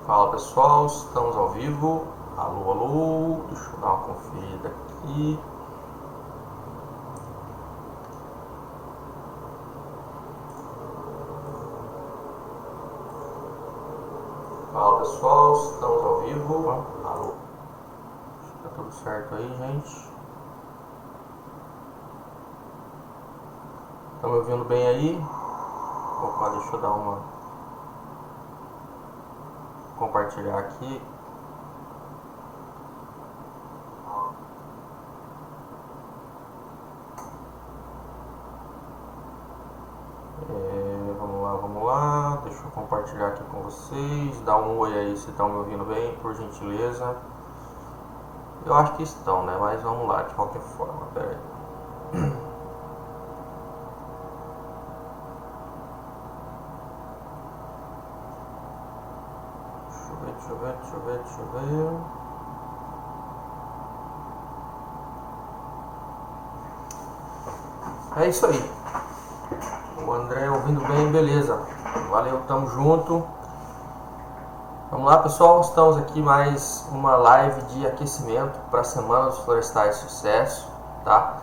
Fala pessoal, estamos ao vivo. Alô, alô, deixa eu dar uma conferida aqui. Fala pessoal, estamos ao vivo. Alô, tá tudo certo aí, gente? Estão me ouvindo bem aí? Opa, deixa eu dar uma compartilhar aqui. Vamos lá, deixa eu compartilhar aqui com vocês. Dá um oi aí se estão me ouvindo bem, por gentileza. Eu acho que estão, né? Mas vamos lá, de qualquer forma, pera aí. Deixa eu ver. É isso aí. O André ouvindo bem, beleza. Valeu, tamo junto. Vamos lá, pessoal. Estamos aqui mais uma live de aquecimento para a Semana dos Florestais Sucesso, tá?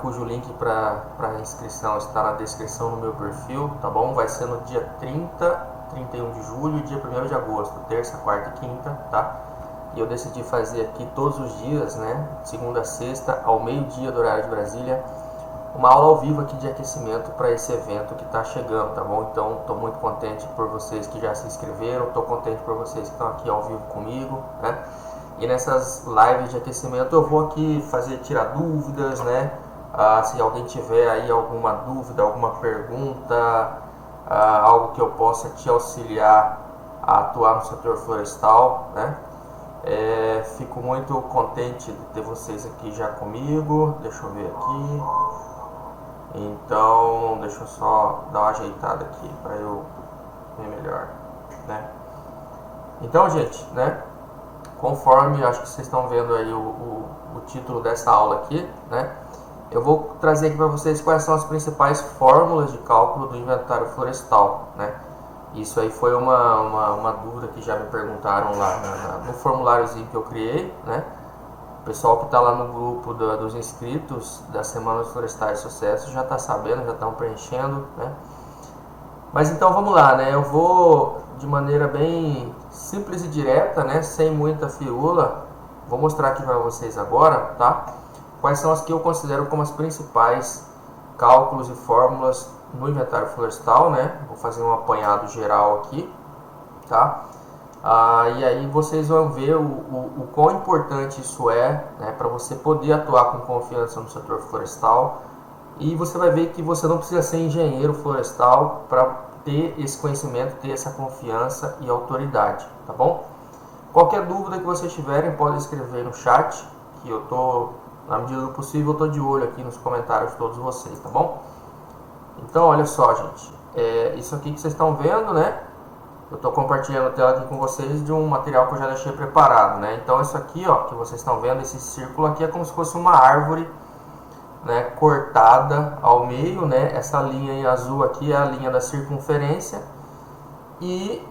Cujo link para inscrição está na descrição no meu perfil, tá bom? Vai ser no dia 30, 31 de julho e dia 1º de agosto, terça, quarta e quinta, tá? E eu decidi fazer aqui todos os dias, né? Segunda a sexta, ao meio-dia do horário de Brasília, uma aula ao vivo aqui de aquecimento para esse evento que está chegando, tá bom? Então, estou muito contente por vocês que já se inscreveram, estou contente por vocês que estão aqui ao vivo comigo, né? E nessas lives de aquecimento eu vou aqui tirar dúvidas, né? Se alguém tiver aí alguma dúvida, alguma pergunta, algo que eu possa te auxiliar a atuar no setor florestal, né? Fico muito contente de ter vocês aqui já comigo. Deixa eu ver aqui. Então, deixa eu só dar uma ajeitada aqui para eu ver melhor, né? Então, gente, né? Conforme acho que vocês estão vendo aí o título dessa aula aqui, né? Eu vou trazer aqui para vocês quais são as principais fórmulas de cálculo do inventário florestal, né? Isso aí foi uma dúvida que já me perguntaram lá no formuláriozinho que eu criei, né? O pessoal que está lá no grupo dos inscritos da Semana dos Florestais Sucesso já está sabendo, já estão preenchendo, né? Mas então vamos lá, né? Eu vou de maneira bem simples e direta, né? Sem muita firula, vou mostrar aqui para vocês agora, tá? Quais são as que eu considero como as principais cálculos e fórmulas no inventário florestal, né? Vou fazer um apanhado geral aqui, tá? E aí vocês vão ver o quão importante isso é, né, para você poder atuar com confiança no setor florestal. E você vai ver que você não precisa ser engenheiro florestal para ter esse conhecimento, ter essa confiança e autoridade, tá bom? Qualquer dúvida que vocês tiverem, podem escrever no chat, que eu tô, na medida do possível, eu tô de olho aqui nos comentários de todos vocês, tá bom? Então, olha só, gente, isso aqui que vocês estão vendo, né? Eu estou compartilhando a tela aqui com vocês de um material que eu já deixei preparado, né? Então, isso aqui, ó, que vocês estão vendo, esse círculo aqui é como se fosse uma árvore, né, cortada ao meio, né? Essa linha em azul aqui é a linha da circunferência e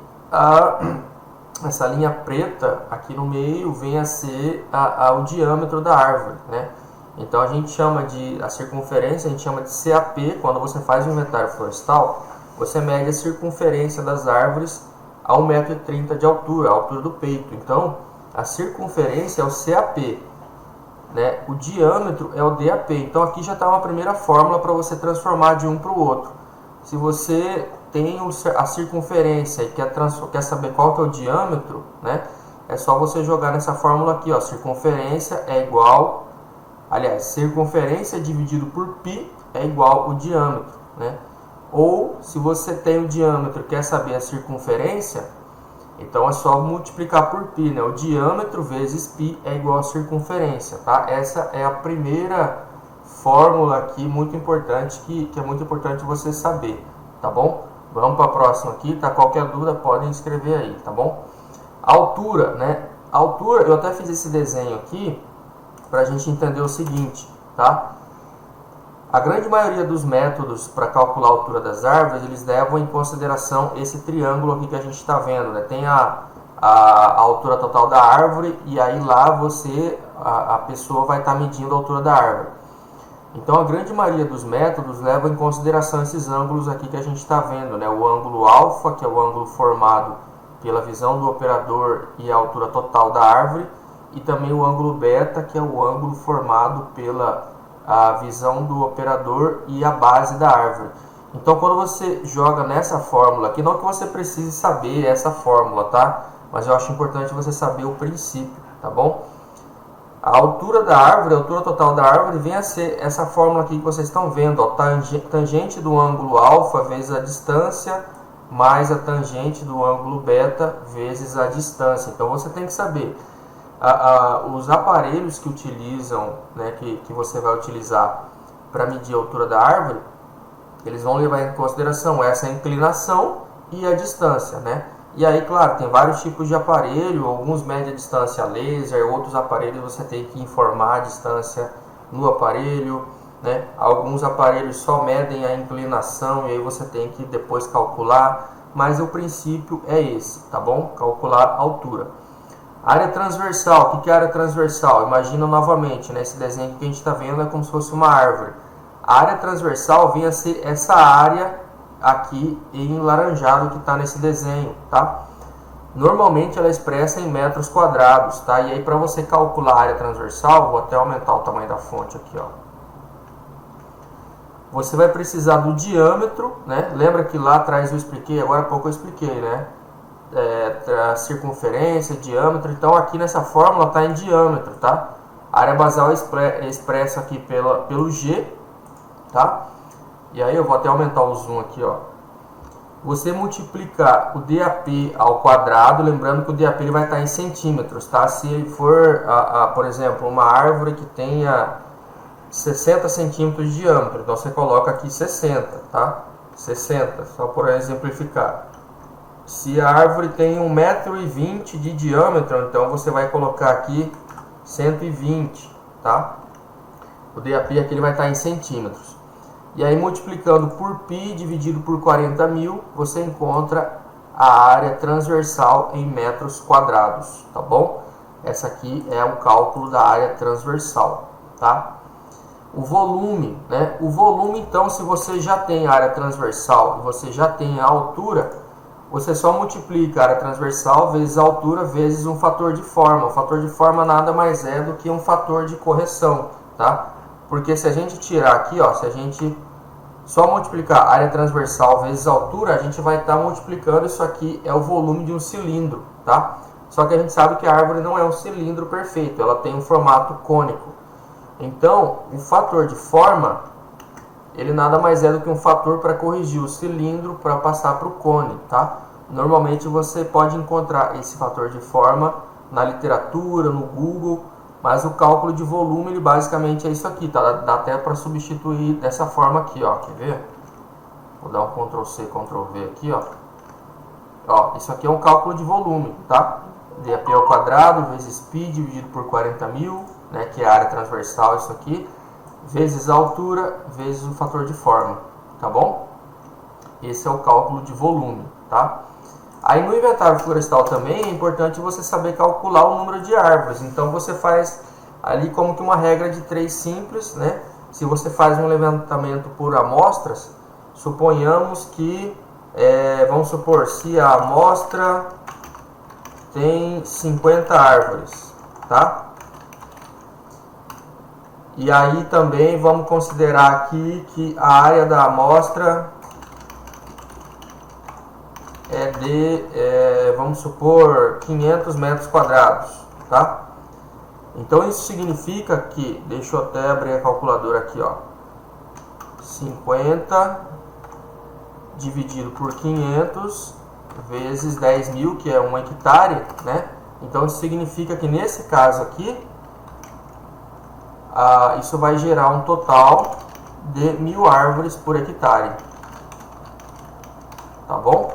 essa linha preta aqui no meio vem a ser o diâmetro da árvore, né? Então, a gente chama a circunferência, a gente chama de CAP. Quando você faz um inventário florestal, você mede a circunferência das árvores a 1,30 m de altura, a altura do peito. Então, a circunferência é o CAP, né? O diâmetro é o DAP. Então, aqui já está uma primeira fórmula para você transformar de um para o outro. Se você tem a circunferência e quer saber qual que é o diâmetro, né? É só você jogar nessa fórmula aqui, ó. Circunferência é igual... Aliás, circunferência dividido por π é igual ao diâmetro, né? Ou, se você tem o diâmetro e quer saber a circunferência, então é só multiplicar por π, né? O diâmetro vezes π é igual a circunferência, tá? Essa é a primeira fórmula aqui muito importante, que é muito importante você saber, tá bom? Vamos para a próxima aqui, tá? Qualquer dúvida podem escrever aí, tá bom? Altura, né? Altura, eu até fiz esse desenho aqui para a gente entender o seguinte, tá? A grande maioria dos métodos para calcular a altura das árvores, eles levam em consideração esse triângulo aqui que a gente está vendo, né? Tem a altura total da árvore e aí lá a pessoa vai estar medindo a altura da árvore. Então a grande maioria dos métodos leva em consideração esses ângulos aqui que a gente está vendo, né? O ângulo alfa, que é o ângulo formado pela visão do operador e a altura total da árvore, e também o ângulo beta, que é o ângulo formado pela visão do operador e a base da árvore. Então quando você joga nessa fórmula aqui, não que você precise saber essa fórmula, tá? Mas eu acho importante você saber o princípio, tá bom? A altura da árvore, a altura total da árvore, vem a ser essa fórmula aqui que vocês estão vendo, ó, tangente do ângulo alfa vezes a distância, mais a tangente do ângulo beta vezes a distância. Então você tem que saber os aparelhos que utilizam, né, que você vai utilizar para medir a altura da árvore, eles vão levar em consideração essa inclinação e a distância, né? E aí, claro, tem vários tipos de aparelho, alguns medem a distância laser, outros aparelhos você tem que informar a distância no aparelho, né? Alguns aparelhos só medem a inclinação e aí você tem que depois calcular, mas o princípio é esse, tá bom? Calcular a altura. Área transversal, o que é área transversal? Imagina novamente, né? Esse desenho que a gente está vendo é como se fosse uma árvore. A área transversal vem a ser essa área aqui em laranjado que está nesse desenho, tá? Normalmente ela é expressa em metros quadrados, tá? E aí para você calcular a área transversal, vou até aumentar o tamanho da fonte aqui, ó. Você vai precisar do diâmetro, né? Lembra que lá atrás eu expliquei, agora há pouco eu expliquei, né? A circunferência, diâmetro. Então aqui nessa fórmula está em diâmetro, tá? A área basal é expressa aqui pelo G, tá? E aí eu vou até aumentar o zoom aqui, ó. Você multiplicar o DAP ao quadrado, lembrando que o DAP ele vai estar em centímetros, tá? Se for, por exemplo, uma árvore que tenha 60 centímetros de diâmetro, então você coloca aqui 60, tá? 60, só por exemplificar. Se a árvore tem 1,20 m de diâmetro, então você vai colocar aqui 120, tá? O DAP aqui ele vai estar em centímetros. E aí multiplicando por π dividido por 40.000, você encontra a área transversal em metros quadrados, tá bom? Essa aqui é o cálculo da área transversal, tá? O volume, né? O volume, então, se você já tem a área transversal e você já tem a altura, você só multiplica a área transversal vezes a altura vezes um fator de forma. O fator de forma nada mais é do que um fator de correção, tá? Porque se a gente tirar aqui, ó, se a gente só multiplicar a área transversal vezes a altura, a gente vai estar multiplicando, isso aqui é o volume de um cilindro, tá? Só que a gente sabe que a árvore não é um cilindro perfeito, ela tem um formato cônico. Então, o fator de forma, ele nada mais é do que um fator para corrigir o cilindro para passar para o cone, tá? Normalmente você pode encontrar esse fator de forma na literatura, no Google, mas o cálculo de volume, ele basicamente é isso aqui, tá? Dá até para substituir dessa forma aqui, ó. Quer ver? Vou dar um Ctrl C, Ctrl V aqui, ó. Ó, isso aqui é um cálculo de volume, tá? DAP ao quadrado vezes π dividido por 40.000, né? Que é a área transversal, isso aqui, vezes a altura, vezes o fator de forma, tá bom? Esse é o cálculo de volume, tá? Aí no inventário florestal também é importante você saber calcular o número de árvores. Então você faz ali como que uma regra de 3 simples, né? Se você faz um levantamento por amostras, suponhamos que, vamos supor, se a amostra tem 50 árvores, tá? E aí também vamos considerar aqui que a área da amostra é de, vamos supor, 500 metros quadrados, tá? Então isso significa que, deixa eu até abrir a calculadora aqui, ó, 50 dividido por 500 vezes 10.000, que é 1 hectare, né? Então isso significa que nesse caso aqui, isso vai gerar um total de 1.000 árvores por hectare, tá bom?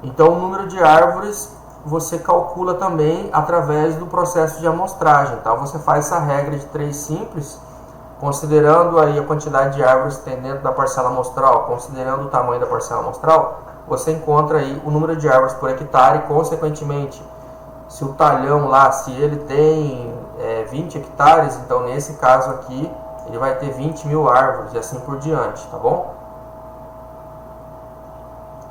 Então o número de árvores você calcula também através do processo de amostragem, tá? Você faz essa regra de 3 simples considerando aí a quantidade de árvores que tem dentro da parcela amostral, considerando o tamanho da parcela amostral, você encontra aí o número de árvores por hectare e, consequentemente, se o talhão lá, se ele tem 20 hectares, então nesse caso aqui, ele vai ter 20 mil árvores e assim por diante, tá bom?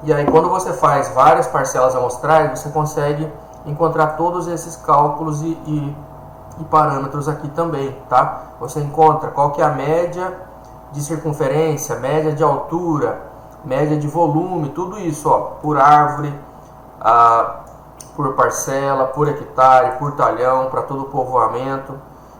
E aí quando você faz várias parcelas amostrais, você consegue encontrar todos esses cálculos e parâmetros aqui também, tá? Você encontra qual que é a média de circunferência, média de altura, média de volume, tudo isso, ó, por árvore, por parcela, por hectare, por talhão, para todo o povoamento.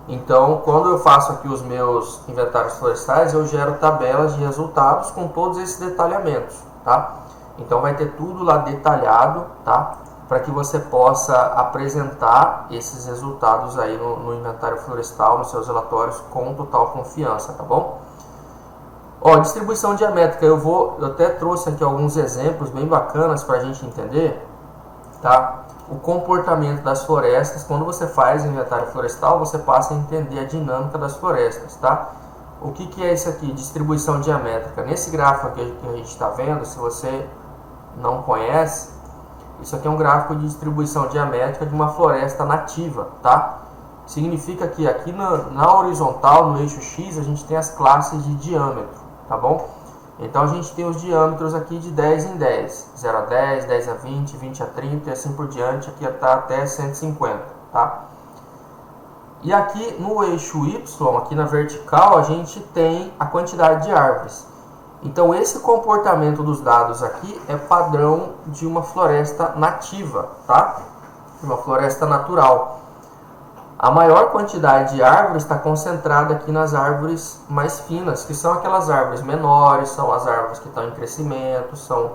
Então, quando eu faço aqui os meus inventários florestais, eu gero tabelas de resultados com todos esses detalhamentos, tá? Então, vai ter tudo lá detalhado, tá? Para que você possa apresentar esses resultados aí no inventário florestal, nos seus relatórios, com total confiança, tá bom? Ó, distribuição diamétrica, eu até trouxe aqui alguns exemplos bem bacanas para a gente entender, tá? O comportamento das florestas. Quando você faz inventário florestal, você passa a entender a dinâmica das florestas, tá? O que é isso aqui? Distribuição diamétrica. Nesse gráfico aqui que a gente está vendo, se você não conhece, isso aqui é um gráfico de distribuição diamétrica de uma floresta nativa, tá? Significa que aqui na horizontal, no eixo X, a gente tem as classes de diâmetro, tá bom? Então a gente tem os diâmetros aqui de 10 em 10, 0 a 10, 10 a 20, 20 a 30 e assim por diante, aqui está até 150, tá? E aqui no eixo Y, aqui na vertical, a gente tem a quantidade de árvores. Então esse comportamento dos dados aqui é padrão de uma floresta nativa, tá? Uma floresta natural. A maior quantidade de árvores está concentrada aqui nas árvores mais finas, que são aquelas árvores menores, são as árvores que estão em crescimento, são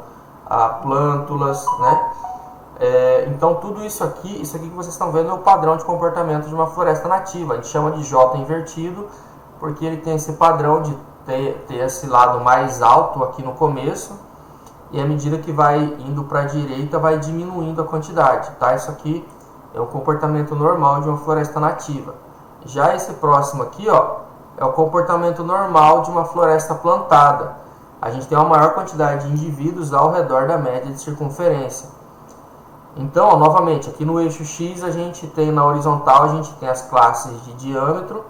plântulas, né? Então tudo isso aqui que vocês estão vendo é o padrão de comportamento de uma floresta nativa. A gente chama de J invertido, porque ele tem esse padrão de ter esse lado mais alto aqui no começo, e à medida que vai indo para a direita, vai diminuindo a quantidade, tá? Isso aqui é o comportamento normal de uma floresta nativa. Já esse próximo aqui, ó, é o comportamento normal de uma floresta plantada. A gente tem uma maior quantidade de indivíduos ao redor da média de circunferência. Então, ó, novamente, aqui no eixo X, a gente tem na horizontal, a gente tem as classes de diâmetro,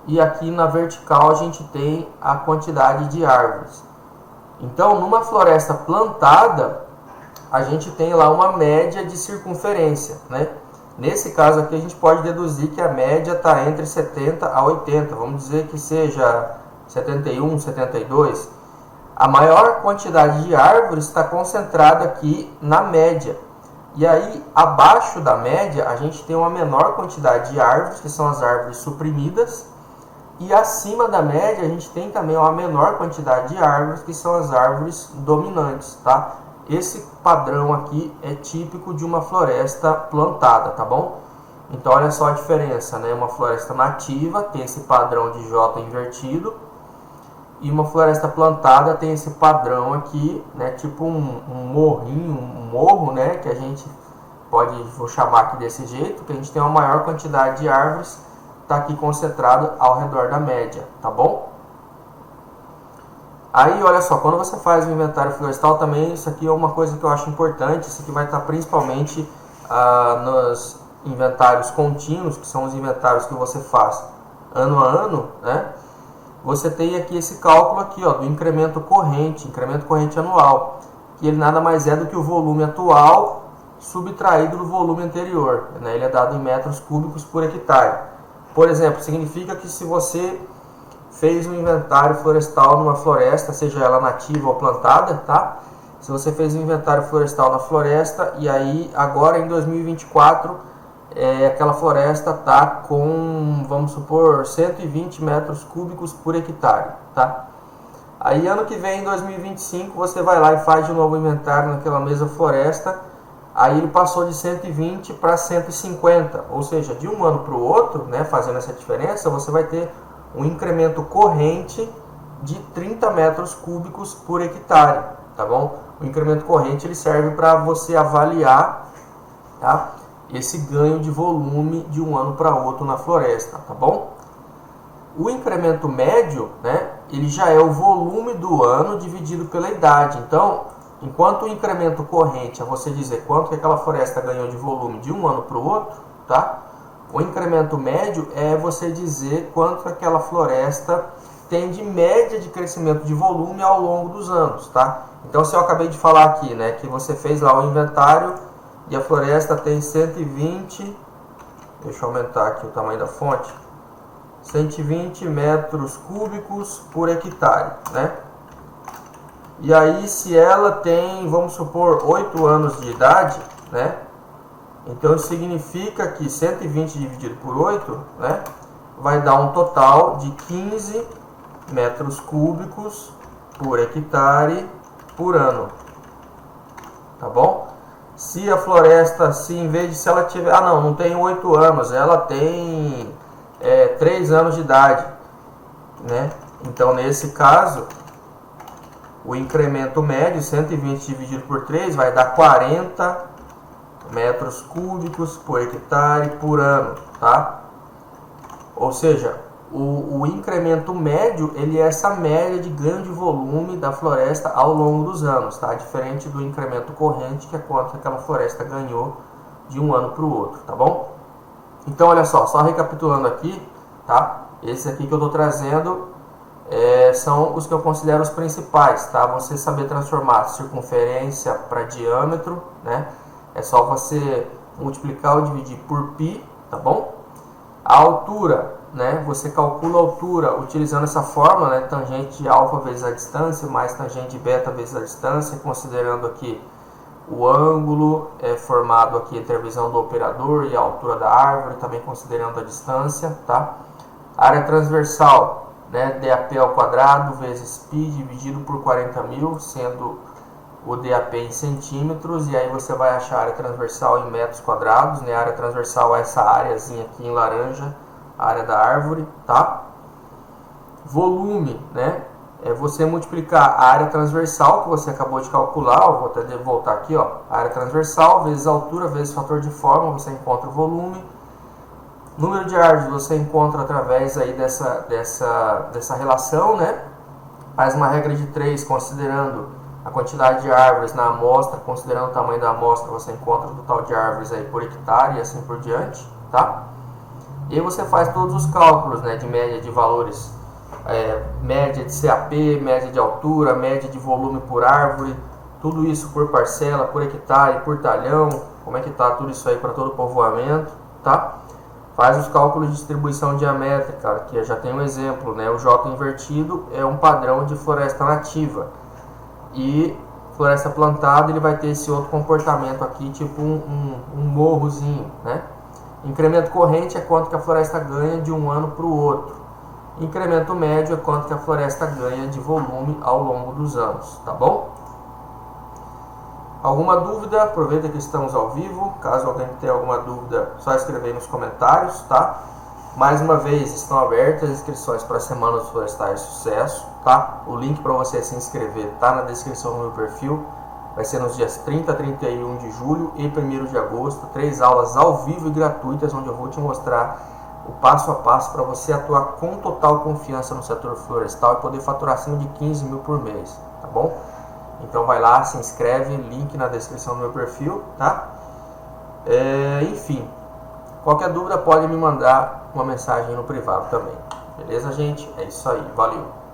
e aqui na vertical a gente tem a quantidade de árvores. Então, numa floresta plantada, a gente tem lá uma média de circunferência, né? Nesse caso aqui a gente pode deduzir que a média está entre 70 a 80, vamos dizer que seja 71, 72. A maior quantidade de árvores está concentrada aqui na média. E aí, abaixo da média, a gente tem uma menor quantidade de árvores, que são as árvores suprimidas. E acima da média, a gente tem também uma menor quantidade de árvores, que são as árvores dominantes, tá? Esse padrão aqui é típico de uma floresta plantada, tá bom? Então, olha só a diferença, né? Uma floresta nativa tem esse padrão de J invertido, e uma floresta plantada tem esse padrão aqui, né? Tipo um morrinho, um morro, né? Que a gente vou chamar aqui desse jeito, que a gente tem uma maior quantidade de árvores, está aqui concentrado ao redor da média, tá bom? Aí, olha só, quando você faz o inventário florestal também, isso aqui é uma coisa que eu acho importante, isso aqui vai estar principalmente nos inventários contínuos, que são os inventários que você faz ano a ano, né? Você tem aqui esse cálculo aqui, ó, do incremento corrente anual, que ele nada mais é do que o volume atual subtraído do volume anterior, né? Ele é dado em metros cúbicos por hectare. Por exemplo, significa que se você fez um inventário florestal numa floresta, seja ela nativa ou plantada, tá? Se você fez um inventário florestal na floresta e aí agora em 2024 aquela floresta tá com, vamos supor, 120 metros cúbicos por hectare, tá? Aí ano que vem, em 2025, você vai lá e faz de novo inventário naquela mesma floresta, aí ele passou de 120 para 150, ou seja, de um ano para o outro, né, fazendo essa diferença, você vai ter um incremento corrente de 30 metros cúbicos por hectare, tá bom? O incremento corrente ele serve para você avaliar, tá, esse ganho de volume de um ano para outro na floresta, tá bom? O incremento médio, né, ele já é o volume do ano dividido pela idade. Então, enquanto o incremento corrente é você dizer quanto que aquela floresta ganhou de volume de um ano para o outro, tá? O incremento médio é você dizer quanto que aquela floresta tem de média de crescimento de volume ao longo dos anos, tá? Então, se eu acabei de falar aqui, né, que você fez lá o inventário e a floresta tem 120, deixa eu aumentar aqui o tamanho da fonte, 120 metros cúbicos por hectare, né? E aí, se ela tem, vamos supor, 8 anos de idade, né? Então, significa que 120 dividido por 8, né? Vai dar um total de 15 metros cúbicos por hectare por ano. Tá bom? Se a floresta, se ela tiver... Ah, não tem 8 anos, ela tem 3 anos de idade, né? Então, nesse caso, o incremento médio, 120 dividido por 3, vai dar 40 metros cúbicos por hectare por ano, tá? Ou seja, o incremento médio, ele é essa média de ganho de volume da floresta ao longo dos anos, tá? Diferente do incremento corrente, que é quanto aquela floresta ganhou de um ano para o outro, tá bom? Então, olha só recapitulando aqui, tá? Esse aqui que eu estou trazendo são os que eu considero os principais, tá? Você saber transformar circunferência para diâmetro, né? É só você multiplicar ou dividir por π, tá bom? A altura, né? Você calcula a altura utilizando essa fórmula, né? Tangente de alfa vezes a distância, mais tangente de beta vezes a distância, considerando aqui o ângulo formado aqui entre a visão do operador e a altura da árvore, também considerando a distância, tá? Área transversal, né? DAP ao quadrado vezes π dividido por 40.000, sendo o DAP em centímetros, e aí você vai achar a área transversal em metros quadrados, né? A área transversal é essa áreazinha aqui em laranja, a área da árvore, tá? Volume, né? É você multiplicar a área transversal que você acabou de calcular, vou até voltar aqui, ó, a área transversal vezes a altura vezes fator de forma, você encontra o volume. Número de árvores você encontra através aí dessa relação, né? Faz uma regra de 3 considerando a quantidade de árvores na amostra, considerando o tamanho da amostra, você encontra o total de árvores aí por hectare e assim por diante, tá? E aí você faz todos os cálculos, né, de média de valores, média de CAP, média de altura, média de volume por árvore, tudo isso por parcela, por hectare, por talhão, como é que tá tudo isso aí para todo o povoamento, tá? Faz os cálculos de distribuição diamétrica, aqui já tem um exemplo, né? O J invertido é um padrão de floresta nativa. E floresta plantada, ele vai ter esse outro comportamento aqui, tipo um morrozinho, né? Incremento corrente é quanto que a floresta ganha de um ano para o outro. Incremento médio é quanto que a floresta ganha de volume ao longo dos anos, tá bom? Alguma dúvida? Aproveita que estamos ao vivo. Caso alguém tenha alguma dúvida, só escrever aí nos comentários, tá? Mais uma vez, estão abertas as inscrições para a Semana dos Florestais Sucesso, tá? O link para você se inscrever tá na descrição do meu perfil. Vai ser nos dias 30 a 31 de julho e 1º de agosto. 3 aulas ao vivo e gratuitas, onde eu vou te mostrar o passo a passo para você atuar com total confiança no setor florestal e poder faturar acima de 15 mil por mês, tá bom? Então vai lá, se inscreve, link na descrição do meu perfil, tá? Enfim, qualquer dúvida pode me mandar uma mensagem no privado também. Beleza, gente? É isso aí. Valeu!